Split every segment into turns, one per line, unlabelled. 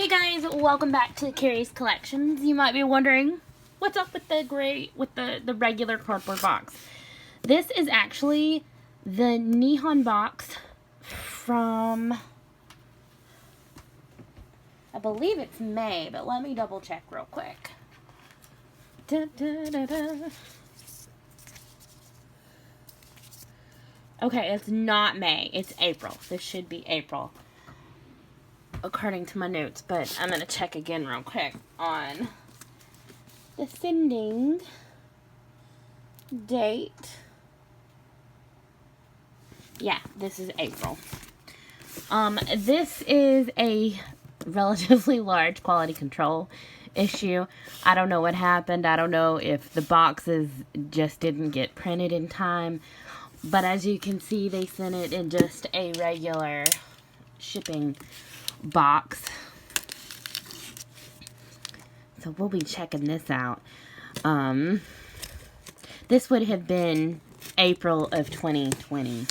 Hey guys, welcome back to Carrie's Collections. You might be wondering, what's up with the regular cardboard box? This is actually the Nihon box from, I believe it's May, but let me double check real quick. Da, da, da, da. Okay, it's not May, it's April. This should be April, according to my notes, but I'm going to check again real quick on the sending date. Yeah, this is April. This is a relatively large quality control issue. I don't know what happened. I don't know if the boxes just didn't get printed in time, but as you can see, they sent it in just a regular shipping box. So we'll be checking this out. This would have been April of 2020.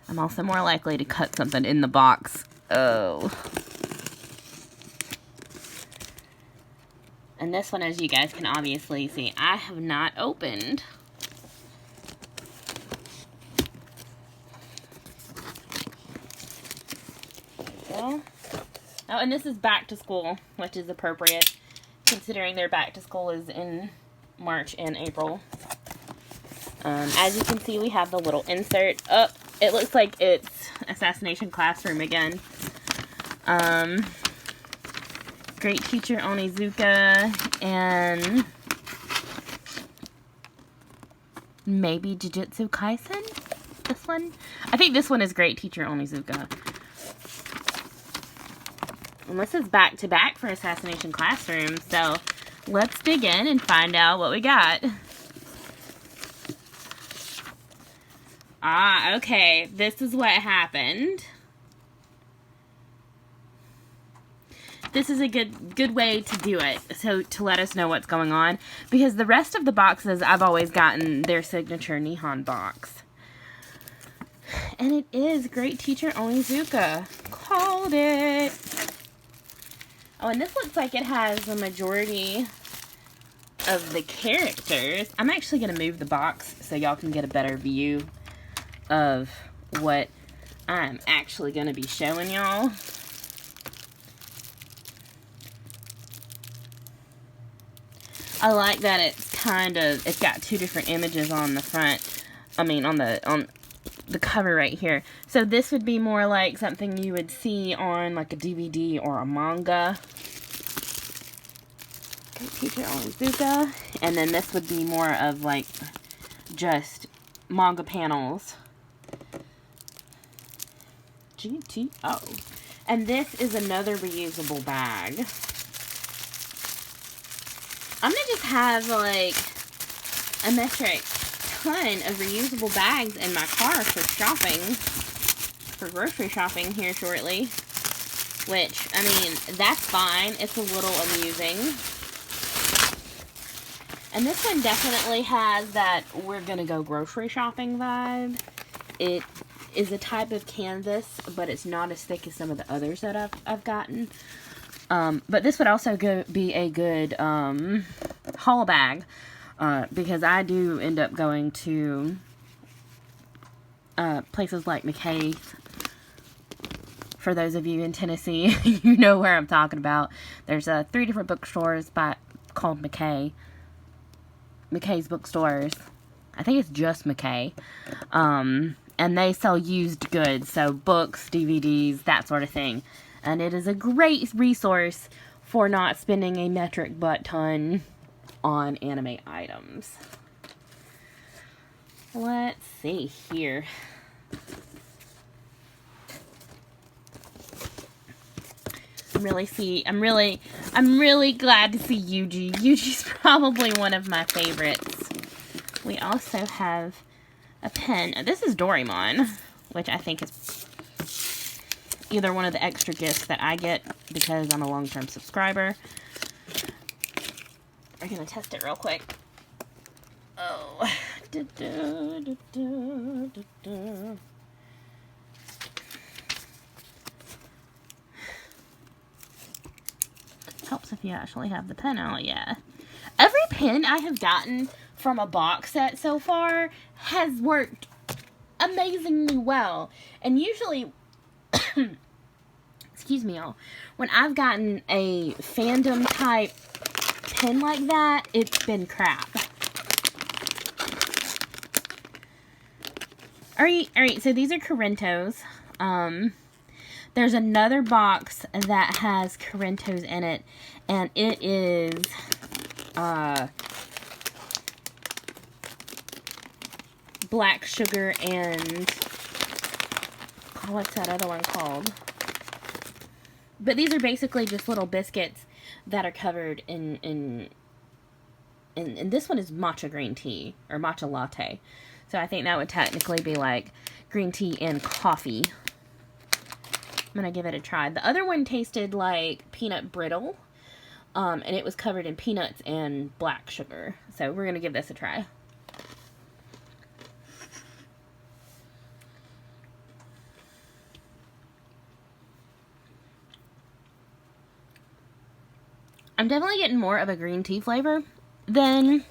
I'm also more likely to cut something in the box. Oh. And this one, as you guys can obviously see, I have not opened. Oh, and this is back to school, which is appropriate, considering their back to school is in March and April. As you can see, we have the little insert. Oh, it looks like it's Assassination Classroom again. Great Teacher Onizuka and maybe Jujutsu Kaisen? This one? I think this one is Great Teacher Onizuka. And this is back-to-back for Assassination Classroom, so let's dig in and find out what we got. Ah, okay, this is what happened. This is a good way to do it, so to let us know what's going on, because the rest of the boxes I've always gotten their signature Nihon box. And it is Great Teacher Onizuka. Called it! Oh, and this looks like it has the majority of the characters. I'm actually going to move the box so y'all can get a better view of what I'm actually going to be showing y'all. I like that it's got two different images on the front. I mean, on the cover right here. So this would be more like something you would see on like a DVD or a manga. Great Teacher Onizuka. And then this would be more of like just manga panels. GTO. And this is another reusable bag. I'm gonna just have like a metric ton of reusable bags in my car for grocery shopping here shortly, which, I mean, that's fine. It's a little amusing. And this one definitely has that we're gonna go grocery shopping vibe. It is a type of canvas, but it's not as thick as some of the others that I've gotten. But this would also be a good haul bag. Because I do end up going to places like McKay's. For those of you in Tennessee, you know where I'm talking about. There's 3 different bookstores called McKay's Bookstores. I think it's just McKay. And they sell used goods, so books, DVDs, that sort of thing. And it is a great resource for not spending a metric butt ton on anime items. Let's see here. I'm really glad to see Yuji. Yuji's probably one of my favorites. We also have a pen. This is Doraemon, which I think is either one of the extra gifts that I get because I'm a long-term subscriber. We're gonna test it real quick. Oh. helps if you actually have the pen out, yeah. Every pen I have gotten from a box set so far has worked amazingly well. And usually, excuse me, y'all, when I've gotten a fandom type pen like that, it's been crap. Alright, so these are Corinthos. There's another box that has Corinthos in it, and it is, black sugar and, oh, what's that other one called? But these are basically just little biscuits that are covered in this one is matcha green tea, or matcha latte. So I think that would technically be like green tea and coffee. I'm going to give it a try. The other one tasted like peanut brittle, and it was covered in peanuts and black sugar. So we're going to give this a try. I'm definitely getting more of a green tea flavor than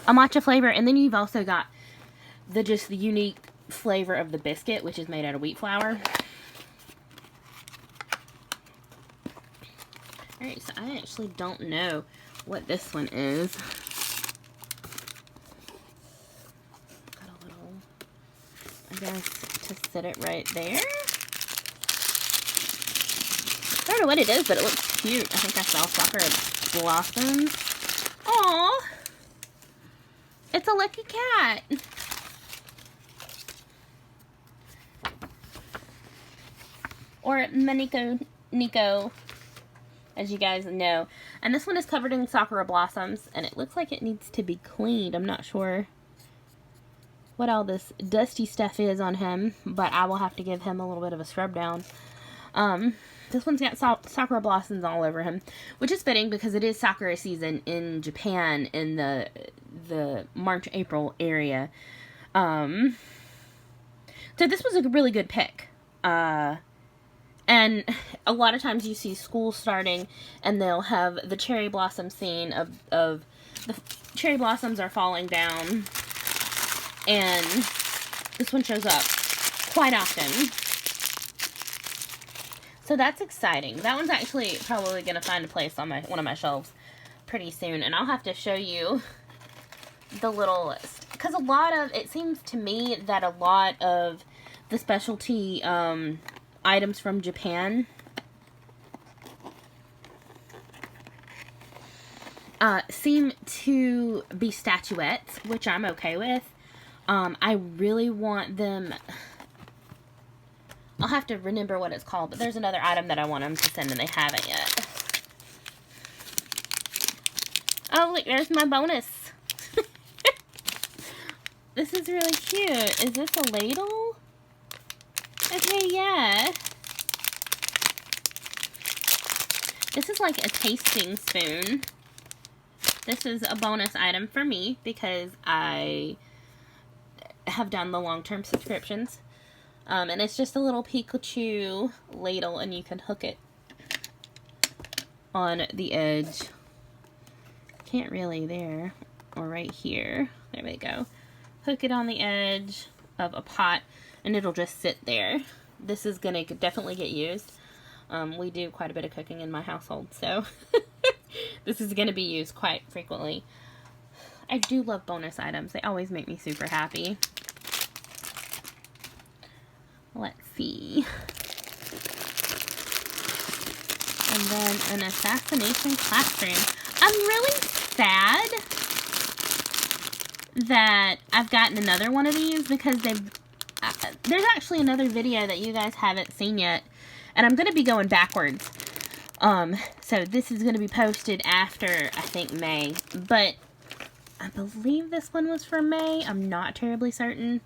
a matcha flavor. And then you've also got the unique flavor of the biscuit, which is made out of wheat flour. Alright, so I actually don't know what this one is. Got a little, I guess, to sit it right there. I don't know what it is, but it looks cute. I think I saw Sakura Blossoms. Aww! It's a lucky cat! Or Maniko Nico, as you guys know. And this one is covered in Sakura Blossoms, and it looks like it needs to be cleaned. I'm not sure what all this dusty stuff is on him, but I will have to give him a little bit of a scrub down. This one's got Sakura Blossoms all over him, which is fitting because it is Sakura season in Japan in the March-April area. So this was a really good pick. And a lot of times you see school starting and they'll have the cherry blossom scene of the cherry blossoms are falling down, and this one shows up quite often. So that's exciting. That one's actually probably going to find a place on one of my shelves pretty soon. And I'll have to show you the little list. Because it seems to me that a lot of the specialty items from Japan seem to be statuettes, which I'm okay with. I really want them... I'll have to remember what it's called, but there's another item that I want them to send and they haven't yet. Oh, look, there's my bonus. This is really cute. Is this a ladle? Okay, yeah. This is like a tasting spoon. This is a bonus item for me because I have done the long-term subscriptions. And it's just a little Pikachu ladle, and you can hook it on the edge. Can't really there, or right here. There we go. Hook it on the edge of a pot, and it'll just sit there. This is going to definitely get used. We do quite a bit of cooking in my household, so this is going to be used quite frequently. I do love bonus items. They always make me super happy. Let's see. And then an assassination classroom. I'm really sad that I've gotten another one of these because there's actually another video that you guys haven't seen yet. And I'm going to be going backwards. So this is going to be posted after, I think, May. But I believe this one was for May. I'm not terribly certain.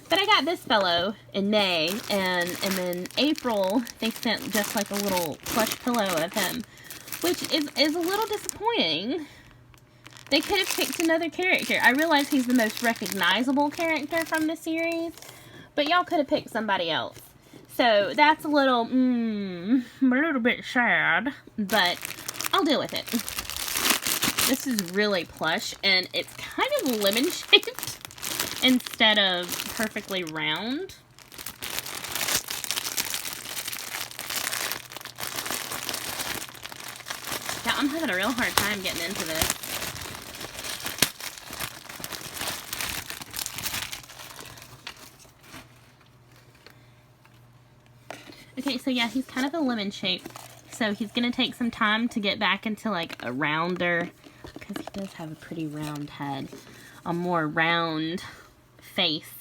But I got this fellow in May, and then April, they sent just like a little plush pillow of him, which is a little disappointing. They could have picked another character. I realize he's the most recognizable character from the series, but y'all could have picked somebody else. So that's a little bit sad, but I'll deal with it. This is really plush, and it's kind of lemon shaped instead of perfectly round. Yeah, I'm having a real hard time getting into this. Okay, so yeah, he's kind of a lemon shape. So he's going to take some time to get back into like a rounder, because he does have a pretty round head, a more round face.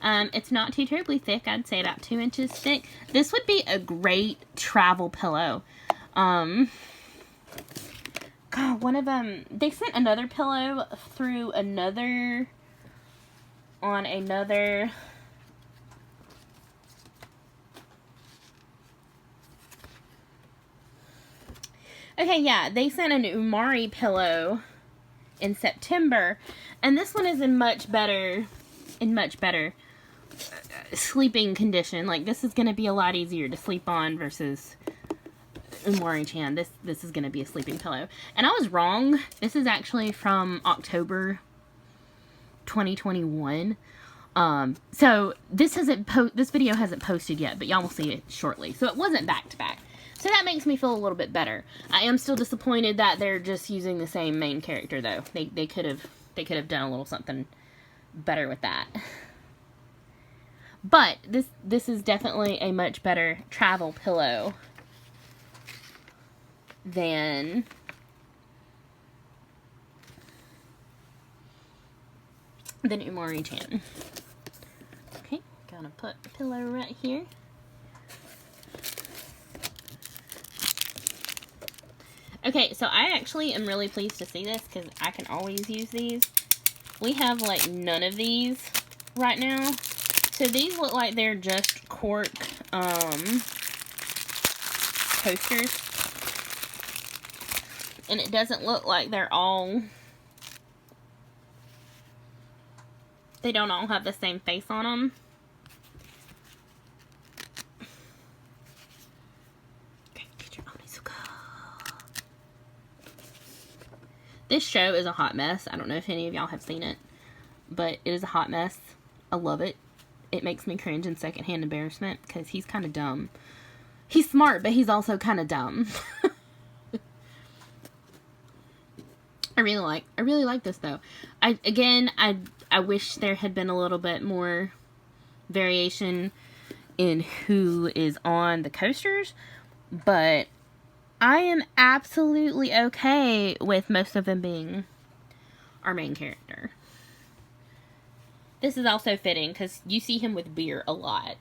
It's not too terribly thick. I'd say about 2 inches thick. This would be a great travel pillow. God, one of them, they sent another pillow through another, on another, okay, yeah, they sent an Umari pillow in September, and this one is in much better sleeping condition. Like, this is going to be a lot easier to sleep on versus Umari-chan. This is going to be a sleeping pillow. And I was wrong. This is actually from October 2021. So this video hasn't posted yet, but y'all will see it shortly. So it wasn't back to back. So that makes me feel a little bit better. I am still disappointed that they're just using the same main character, though. They could have done a little something better with that. But this is definitely a much better travel pillow than Umari-chan. Okay, gonna put a pillow right here. Okay, so I actually am really pleased to see this because I can always use these. We have like none of these right now. So these look like they're just cork coasters. And it doesn't look like they don't all have the same face on them. This show is a hot mess. I don't know if any of y'all have seen it, but it is a hot mess. I love it. It makes me cringe in secondhand embarrassment because he's kind of dumb. He's smart, but he's also kind of dumb. I really like this though. I wish there had been a little bit more variation in who is on the coasters, but I am absolutely okay with most of them being our main character. This is also fitting because you see him with beer a lot,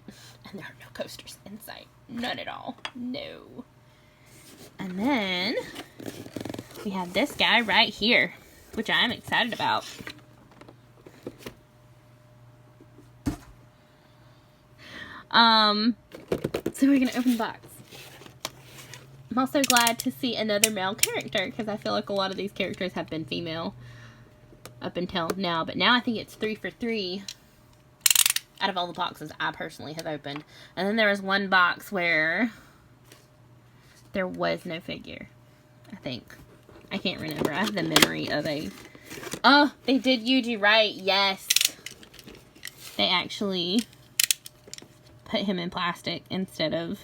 and there are no coasters in sight. None at all. No. And then we have this guy right here, which I'm excited about. So we're gonna open the box. I'm also glad to see another male character because I feel like a lot of these characters have been female up until now, but now I think it's 3 for 3 out of all the boxes I personally have opened. And then there was one box where there was no figure, I think. I can't remember. I have the memory of a... Oh, they did Yuji right. Yes. They actually put him in plastic instead of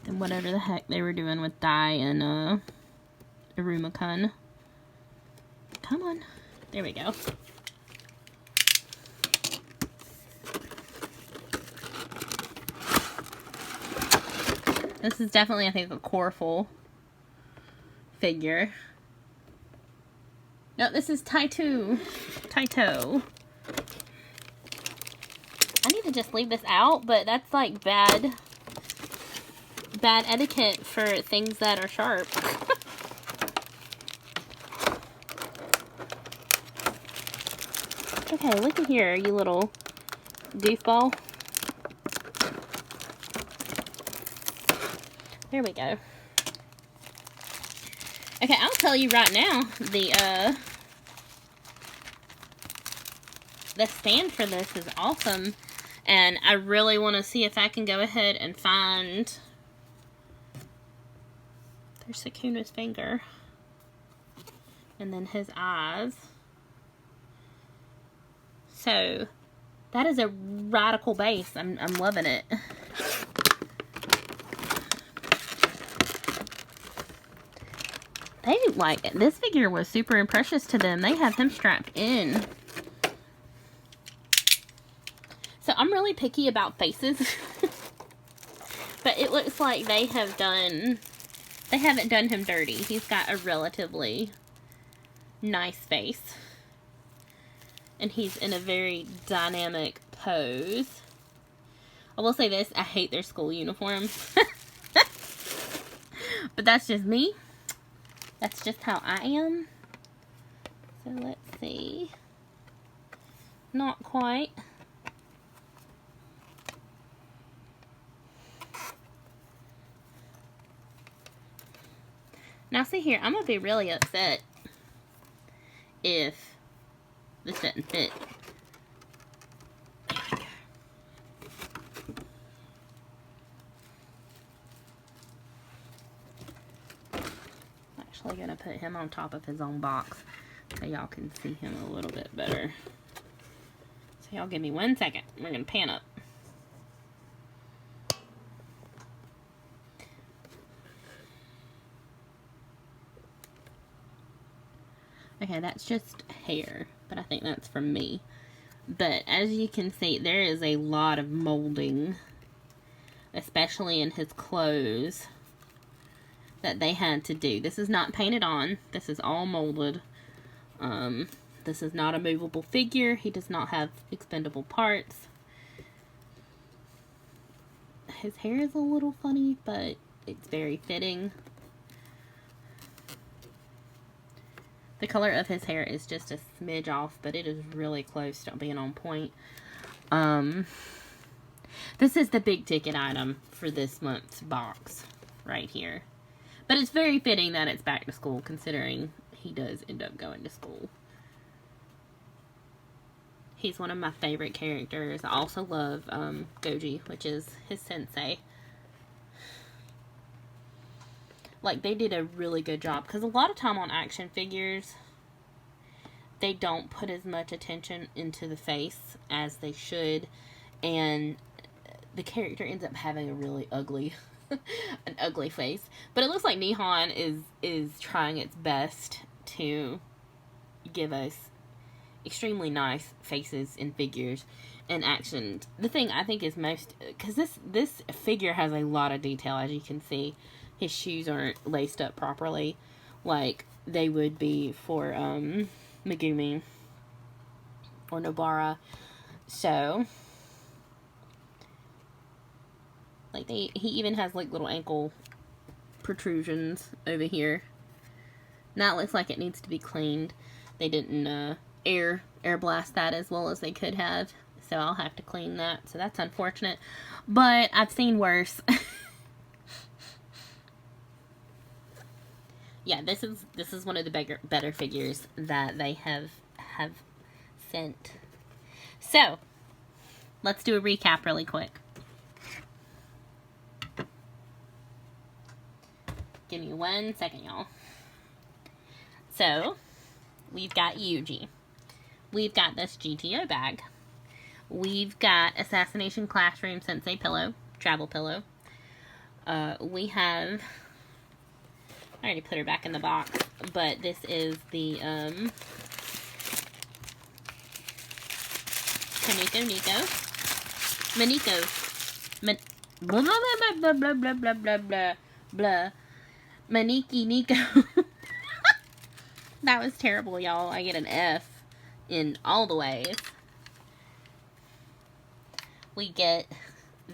whatever the heck they were doing with dye and Iruma-kun. Come on. There we go. This is definitely, I think, a Coreful figure. No, this is Taito. I need to just leave this out, but that's like bad etiquette for things that are sharp. Okay, look at here, you little goofball. There we go. Okay, I'll tell you right now, the stand for this is awesome. And I really want to see if I can go ahead and find... There's Sukuna's finger. And then his eyes. So, that is a radical base. I'm loving it. They like it. This figure was super precious to them. They have him strapped in. So I'm really picky about faces. But it looks like they haven't done him dirty. He's got a relatively nice face. And he's in a very dynamic pose. I will say this, I hate their school uniform. But that's just me. That's just how I am. So let's see. Not quite. Now see here, I'm going to be really upset if this doesn't fit. There we go. I'm actually going to put him on top of his own box so y'all can see him a little bit better. So y'all give me 1 second. We're going to pan up. Okay, that's just hair, but I think that's from me. But as you can see, there is a lot of molding, especially in his clothes, that they had to do. This is not painted on. This is all molded. This is not a movable figure. He does not have expendable parts. His hair is a little funny, but it's very fitting. The color of his hair is just a smidge off, but it is really close to being on point. This is the big ticket item for this month's box right here. But it's very fitting that it's back to school, considering he does end up going to school. He's one of my favorite characters. I also love Goji, which is his sensei. Like, they did a really good job. Because a lot of time on action figures, they don't put as much attention into the face as they should. And the character ends up having a really ugly, an ugly face. But it looks like Nihon is trying its best to give us extremely nice faces and figures and action. The thing I think is most... Because this figure has a lot of detail, as you can see. His shoes aren't laced up properly like they would be for Megumi or Nobara. So, like he even has like little ankle protrusions over here. Now it looks like it needs to be cleaned. They didn't air blast that as well as they could have, so I'll have to clean that. So that's unfortunate, but I've seen worse. Yeah, this is one of the better figures that they have sent. So, let's do a recap really quick. Give me 1 second, y'all. So, we've got Yuji. We've got this GTO bag. We've got Assassination Classroom Sensei pillow, travel pillow. We have... I already put her back in the box, but this is the blah blah blah blah blah blah blah blah blah blah Maniki Nico. That was terrible, y'all. I get an F in all the ways. We get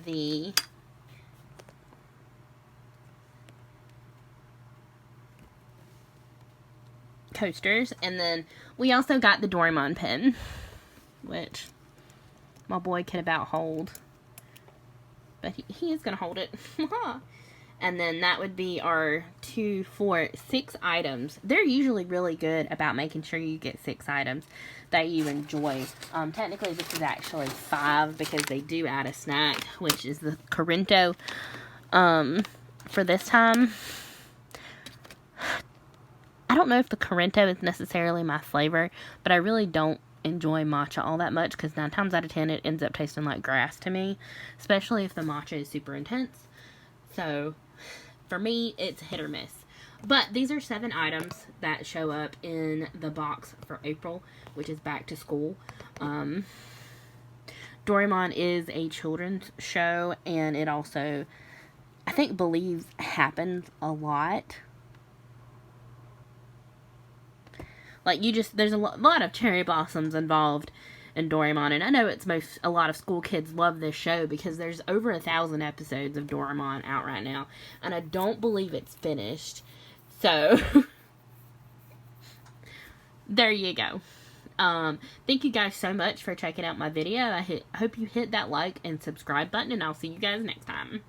the coasters, and then we also got the Doraemon pen, which my boy can about hold, but he is gonna hold it. And then that would be our 2, 4, 6 items. They're usually really good about making sure you get 6 items that you enjoy. Technically, this is actually 5 because they do add a snack, which is the Corinto for this time. I don't know if the Corinto is necessarily my flavor, but I really don't enjoy matcha all that much because 9 times out of 10 it ends up tasting like grass to me, especially if the matcha is super intense. So for me, it's hit or miss. But these are 7 items that show up in the box for April, which is back to school. Doraemon is a children's show, and it also, I think, believes happens a lot. Like, there's a lot of cherry blossoms involved in Doraemon, and I know a lot of school kids love this show because there's over 1,000 episodes of Doraemon out right now, and I don't believe it's finished. So, there you go. Thank you guys so much for checking out my video. I hope you hit that like and subscribe button, and I'll see you guys next time.